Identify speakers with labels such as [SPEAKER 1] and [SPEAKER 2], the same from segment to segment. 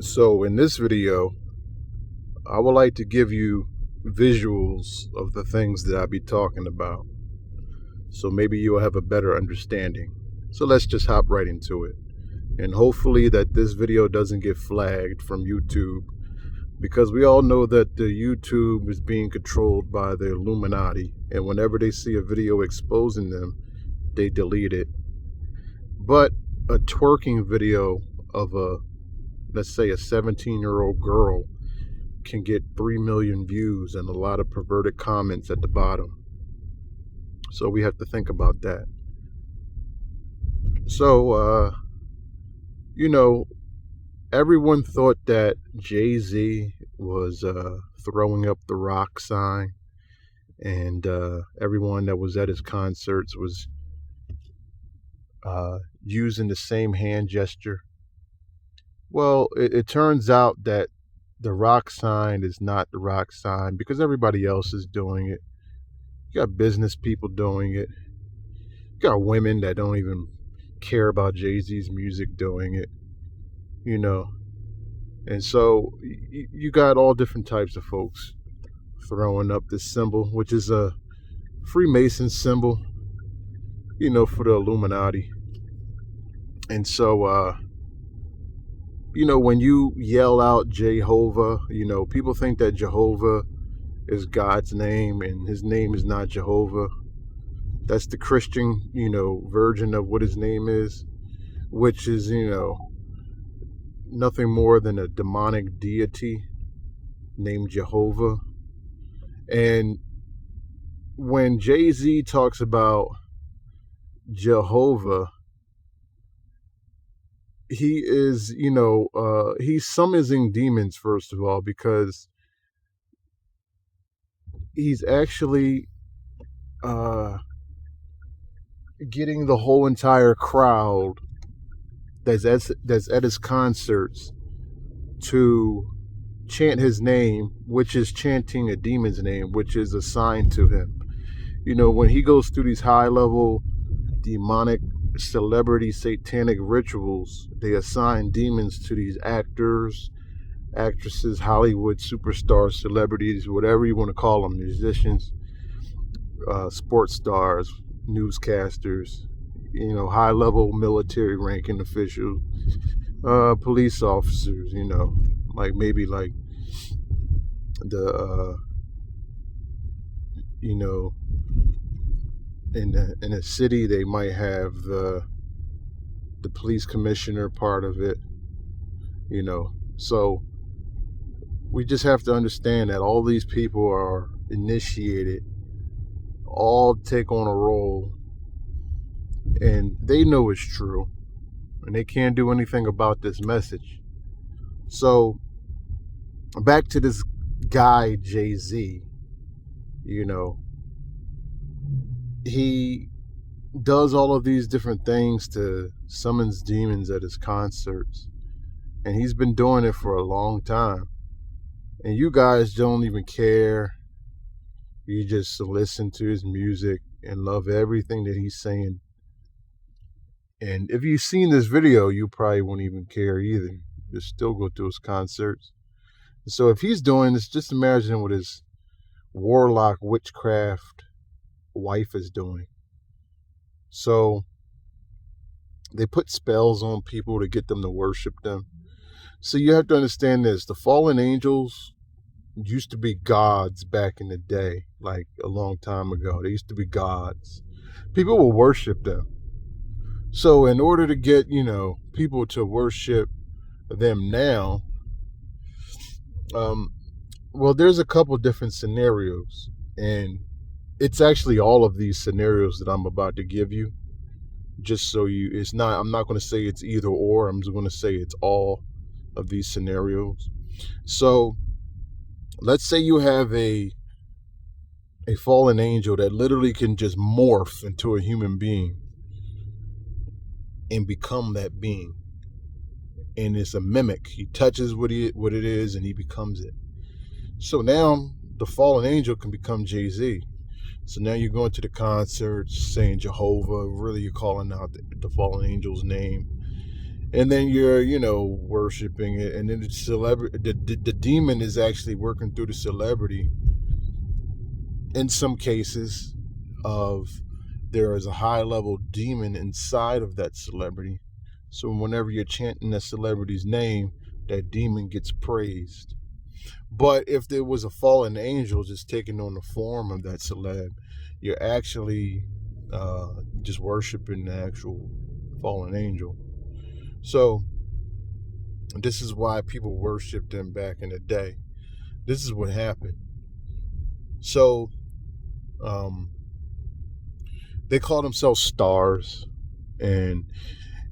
[SPEAKER 1] So in this video, I would like to give you visuals of the things that I'll be talking about. So maybe you'll have a better understanding. So let's just hop right into it. And hopefully that this video doesn't get flagged from YouTube, because we all know that the YouTube is being controlled by the Illuminati. And whenever they see a video exposing them, they delete it. But a twerking video of let's say a 17-year-old girl can get 3 million views and a lot of perverted comments at the bottom. So we have to think about that. So, everyone thought that Jay-Z was throwing up the rock sign, and everyone that was at his concerts was using the same hand gesture. Well, it turns out that the rock sign is not the rock sign because everybody else is doing it. You got business people doing it. You got women that don't even care about Jay-Z's music doing it, And so you got all different types of folks throwing up this symbol, which is a Freemason symbol, for the Illuminati. And so, when you yell out Jehovah, people think that Jehovah is God's name, and his name is not Jehovah. That's the Christian, version of what his name is, which is, nothing more than a demonic deity named Jehovah. And when Jay-Z talks about Jehovah, he is, he's summoning demons, first of all, because he's actually getting the whole entire crowd that's at his concerts to chant his name, which is chanting a demon's name, which is assigned to him. When he goes through these high-level demonic celebrity satanic rituals, they assign demons to these actors, actresses, Hollywood superstars, celebrities, whatever you want to call them, musicians, sports stars, newscasters, high-level military ranking officials, police officers, maybe the in a city they might have the police commissioner part of it, so we just have to understand that all these people are initiated, all take on a role, and they know it's true, and they can't do anything about this message. So back to this guy Jay-Z, he does all of these different things to summons demons at his concerts, and he's been doing it for a long time, and you guys don't even care. You just listen to his music and love everything that he's saying. And if you've seen this video, you probably won't even care either. You still go to his concerts. So if he's doing this, just imagine what his warlock witchcraft wife is doing. So they put spells on people to get them to worship them. So you have to understand this. The fallen angels used to be gods back in the day, like a long time ago. They used to be gods. People will worship them. So in order to get, people to worship them now, there's a couple different scenarios, and it's actually all of these scenarios that I'm about to give you, just so I'm not going to say it's either or, I'm just going to say it's all of these scenarios. So let's say you have a fallen angel that literally can just morph into a human being and become that being, and it's a mimic. He touches what it is and he becomes it. So now the fallen angel can become Jay-Z. So now you're going to the concerts saying Jehovah, really you're calling out the fallen angel's name, And then you're, worshiping it, and then the demon is actually working through the celebrity. In some cases, there is a high-level demon inside of that celebrity. So whenever you're chanting that celebrity's name, that demon gets praised. But if there was a fallen angel just taking on the form of that celeb, you're actually just worshiping the actual fallen angel. So this is why people worshiped them back in the day. This is what happened. So they call themselves stars. And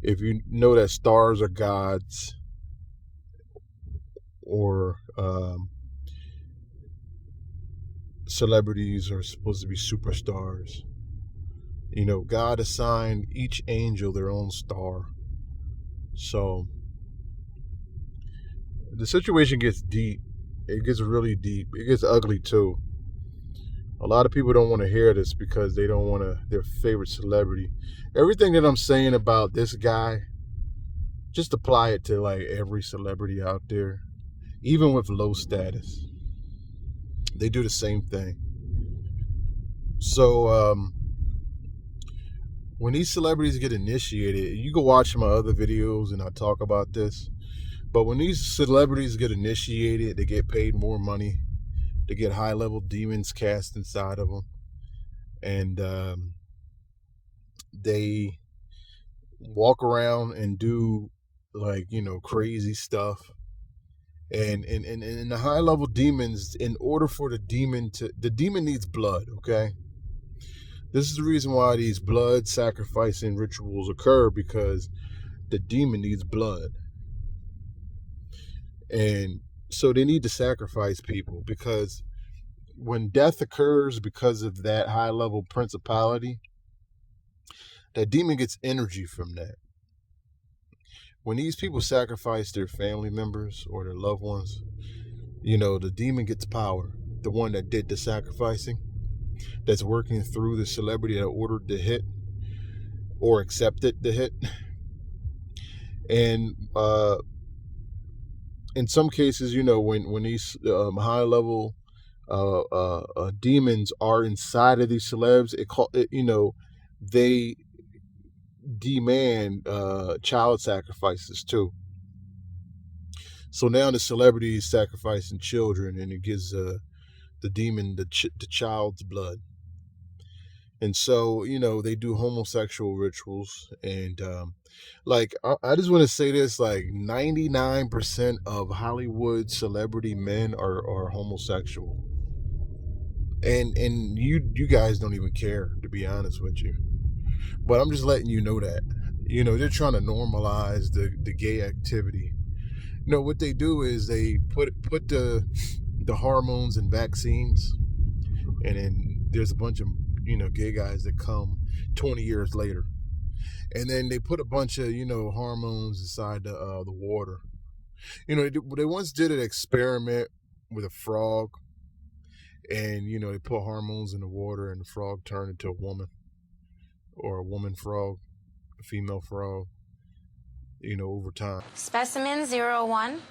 [SPEAKER 1] if you know that stars are gods, or celebrities are supposed to be superstars, God assigned each angel their own star. So the situation gets deep. It gets really deep. It gets ugly too. A lot of people don't want to hear this because they don't want their favorite celebrity. Everything that I'm saying about this guy, just apply it to like every celebrity out there, even with low status. They do the same thing. So when these celebrities get initiated, you can watch my other videos and I talk about this. But when these celebrities get initiated, they get paid more money. They get high-level demons cast inside of them. And they walk around and do crazy stuff. And the high-level demons, in order for the demon needs blood, okay? This is the reason why these blood sacrificing rituals occur, because the demon needs blood. And so they need to sacrifice people, because when death occurs because of that high-level principality, that demon gets energy from that. When these people sacrifice their family members or their loved ones, the demon gets power. The one that did the sacrificing, that's working through the celebrity that ordered the hit or accepted the hit. And in some cases, when these high-level demons are inside of these celebs, they demand child sacrifices too. So now the celebrity is sacrificing children, and it gives the demon the child's blood. And so they do homosexual rituals. And I just want to say this, 99% of Hollywood celebrity men are homosexual. And you guys don't even care, to be honest with you. But I'm just letting you know that. They're trying to normalize the gay activity. What they do is they put the hormones in vaccines, and then there's a bunch of gay guys that come 20 years later, and then they put a bunch of hormones inside the water. They once did an experiment with a frog, and they put hormones in the water, and the frog turned into a woman, or a woman frog, a female frog, over time.
[SPEAKER 2] Specimen 01.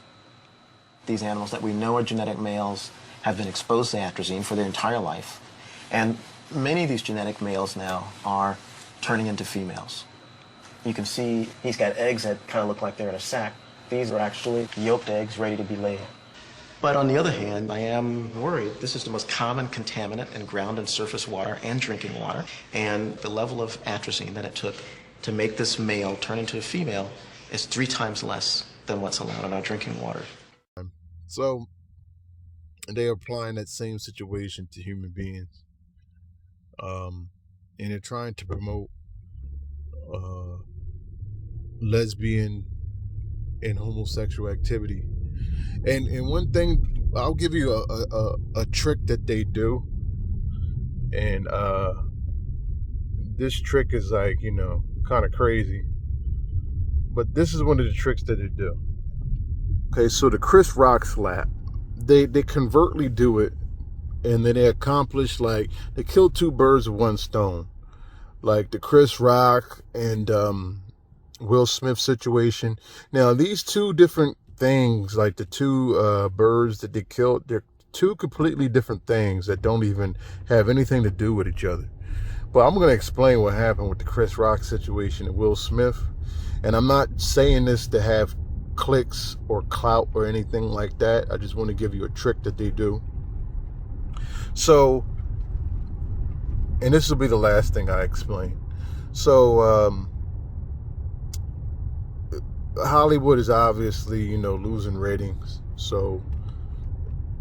[SPEAKER 3] These animals that we know are genetic males have been exposed to atrazine for their entire life. And many of these genetic males now are turning into females. You can see he's got eggs that kind of look like they're in a sack. These are actually yolked eggs ready to be laid. But on the other hand, I am worried. This is the most common contaminant in ground and surface water and drinking water. And the level of atrazine that it took to make this male turn into a female is 3 times less than what's allowed in our drinking water.
[SPEAKER 1] So they're applying that same situation to human beings. And they're trying to promote lesbian and homosexual activity. And one thing, I'll give you a trick that they do. And this trick is kind of crazy. But this is one of the tricks that they do. Okay, so the Chris Rock slap, they covertly do it, and then they accomplish, they kill 2 birds with 1 stone. Like the Chris Rock and Will Smith situation. Now, these two different things, like the two birds that they killed, they're two completely different things that don't even have anything to do with each other. But I'm going to explain what happened with the Chris Rock situation and Will Smith. And I'm not saying this to have clicks or clout or anything like that. I just want to give you a trick that they do. So, and this will be the last thing I explain. So, Hollywood is obviously, losing ratings. So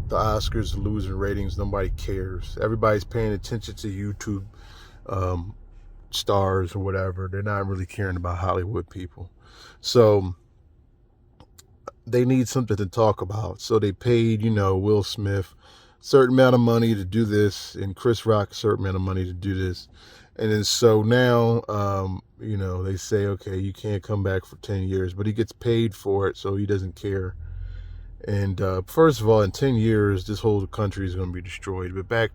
[SPEAKER 1] the Oscars are losing ratings. Nobody cares. Everybody's paying attention to YouTube stars or whatever. They're not really caring about Hollywood people. So they need something to talk about. So they paid, Will Smith a certain amount of money to do this, and Chris Rock a certain amount of money to do this. And then so now, they say, okay, you can't come back for 10 years, but he gets paid for it, so he doesn't care. And first of all, in 10 years, this whole country is going to be destroyed. But back